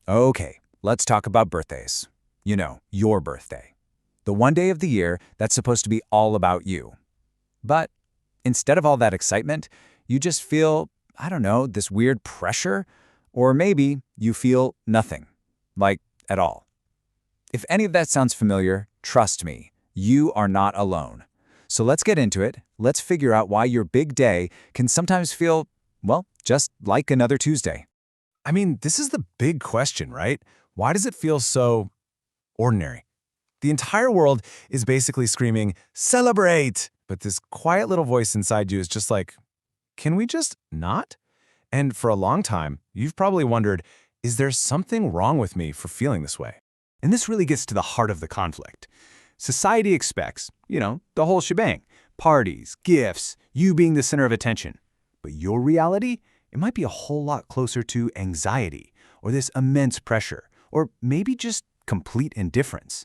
Okay, let's talk about birthdays. You know, your birthday. The one day of the year that's supposed to be all about you. But instead of all that excitement, you just feel, I don't know, this weird pressure, or maybe you feel nothing, like at all. If any of that sounds familiar, trust me, you are not alone. So let's get into it. Let's figure out why your big day can sometimes feel, well, just like another Tuesday. I mean, this is the big question, right? Why does it feel so ordinary? The entire world is basically screaming, celebrate! But this quiet little voice inside you is just like, can we just not? And for a long time, you've probably wondered, is there something wrong with me for feeling this way? And this really gets to the heart of the conflict. Society expects, the whole shebang. Parties, gifts, you being the center of attention. But your reality, it might be a whole lot closer to anxiety, or this immense pressure, or maybe just complete indifference.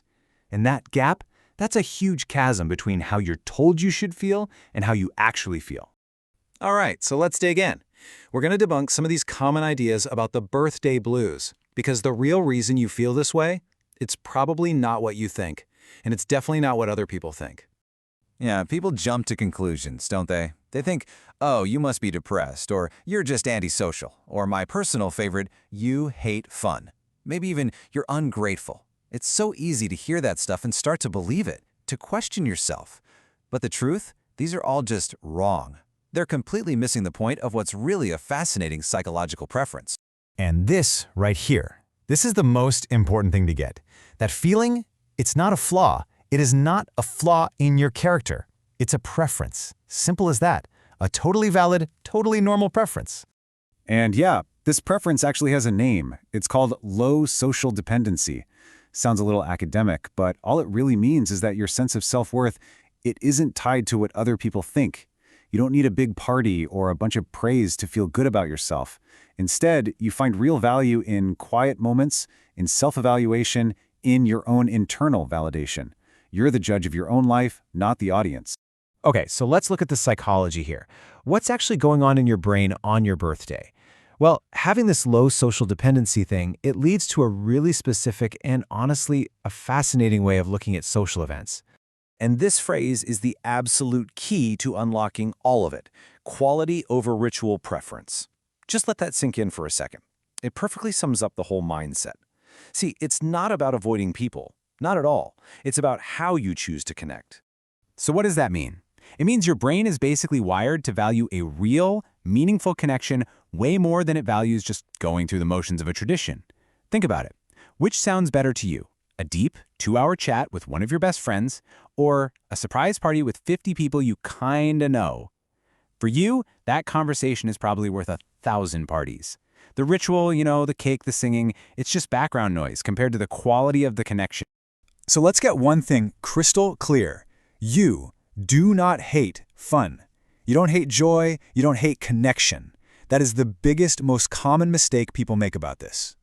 And that gap, that's a huge chasm between how you're told you should feel and how you actually feel. All right, so let's dig in. We're going to debunk some of these common ideas about the birthday blues, because the real reason you feel this way, it's probably not what you think, and it's definitely not what other people think. Yeah, people jump to conclusions, don't they? They think, oh, you must be depressed, or you're just antisocial, or my personal favorite, you hate fun. Maybe even you're ungrateful. It's so easy to hear that stuff and start to believe it, to question yourself. But the truth, these are all just wrong. They're completely missing the point of what's really a fascinating psychological preference. And this right here, this is the most important thing to get. That feeling, it's not a flaw. It is not a flaw in your character. It's a preference. Simple as that. A totally valid, totally normal preference. And yeah, this preference actually has a name. It's called low social dependency. Sounds a little academic, but all it really means is that your sense of self-worth, it isn't tied to what other people think. You don't need a big party or a bunch of praise to feel good about yourself. Instead, you find real value in quiet moments, in self-evaluation, in your own internal validation. You're the judge of your own life, not the audience. Okay, so let's look at the psychology here. What's actually going on in your brain on your birthday? Well, having this low social dependency thing, it leads to a really specific and honestly a fascinating way of looking at social events. And this phrase is the absolute key to unlocking all of it: quality over ritual preference. Just let that sink in for a second. It perfectly sums up the whole mindset. See, it's not about avoiding people. Not at all. It's about how you choose to connect. So what does that mean? It means your brain is basically wired to value a real, meaningful connection way more than it values just going through the motions of a tradition. Think about it. Which sounds better to you? A deep, 2-hour chat with one of your best friends, or a surprise party with 50 people you kinda know? For you, that conversation is probably worth 1,000 parties. The ritual, the cake, the singing, it's just background noise compared to the quality of the connection. So let's get one thing crystal clear. You do not hate fun. You don't hate joy. You don't hate connection. That is the biggest, most common mistake people make about this.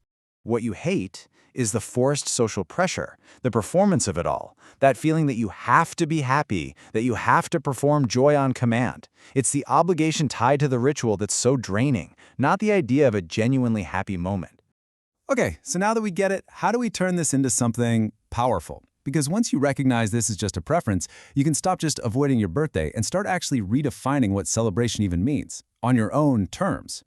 What you hate is the forced social pressure, the performance of it all, that feeling that you have to be happy, that you have to perform joy on command. It's the obligation tied to the ritual that's so draining, not the idea of a genuinely happy moment. Okay, so now that we get it, how do we turn this into something powerful? Because once you recognize this is just a preference, you can stop just avoiding your birthday and start actually redefining what celebration even means, on your own terms.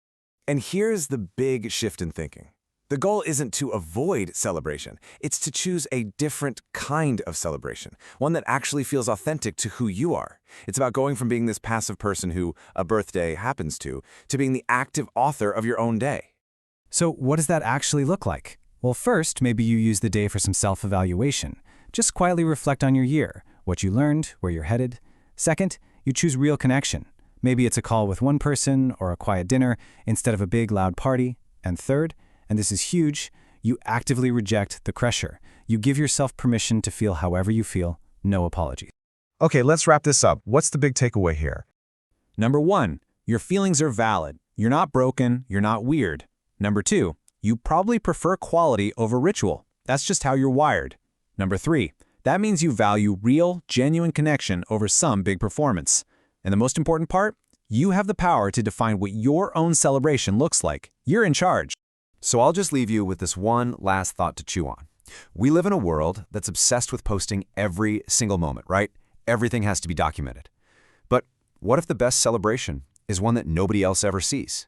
And here's the big shift in thinking. The goal isn't to avoid celebration. It's to choose a different kind of celebration, one that actually feels authentic to who you are. It's about going from being this passive person who a birthday happens to being the active author of your own day. So what does that actually look like? Well, first, maybe you use the day for some self-evaluation. Just quietly reflect on your year, what you learned, where you're headed. Second, you choose real connection. Maybe it's a call with one person or a quiet dinner instead of a big, loud party. And third, and this is huge, you actively reject the pressure. You give yourself permission to feel however you feel, no apologies. Okay, let's wrap this up. What's the big takeaway here? Number 1, your feelings are valid. You're not broken, you're not weird. Number 2, you probably prefer quality over ritual. That's just how you're wired. Number 3, that means you value real, genuine connection over some big performance. And the most important part, you have the power to define what your own celebration looks like. You're in charge. So I'll just leave you with this one last thought to chew on. We live in a world that's obsessed with posting every single moment, right? Everything has to be documented. But what if the best celebration is one that nobody else ever sees?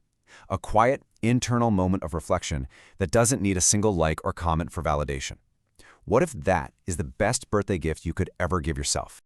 A quiet, internal moment of reflection that doesn't need a single like or comment for validation. What if that is the best birthday gift you could ever give yourself?